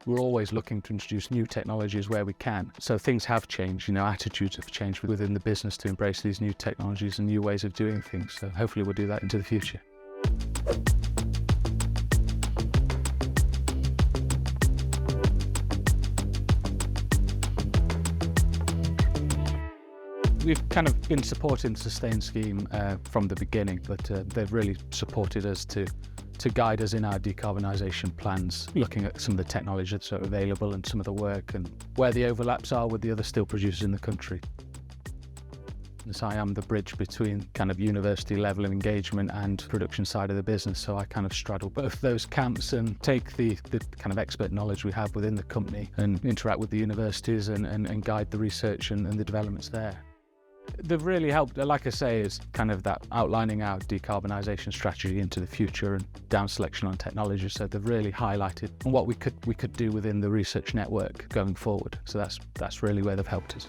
we're always looking to introduce new technologies where we can. So things have changed, attitudes have changed within the business to embrace these new technologies and new ways of doing things. So hopefully we'll do that into the future. We've kind of been supporting the Sustain scheme from the beginning, but they've really supported us to guide us in our decarbonisation plans, looking at some of the technologies that are available and some of the work and where the overlaps are with the other steel producers in the country. So I am the bridge between kind of university level of engagement and production side of the business, so I kind of straddle both those camps and take the kind of expert knowledge we have within the company and interact with the universities and guide the research and the developments there. They've really helped, like I say, is kind of that outlining our decarbonisation strategy into the future and down selection on technology. So they've really highlighted what we could do within the research network going forward. So that's really where they've helped us.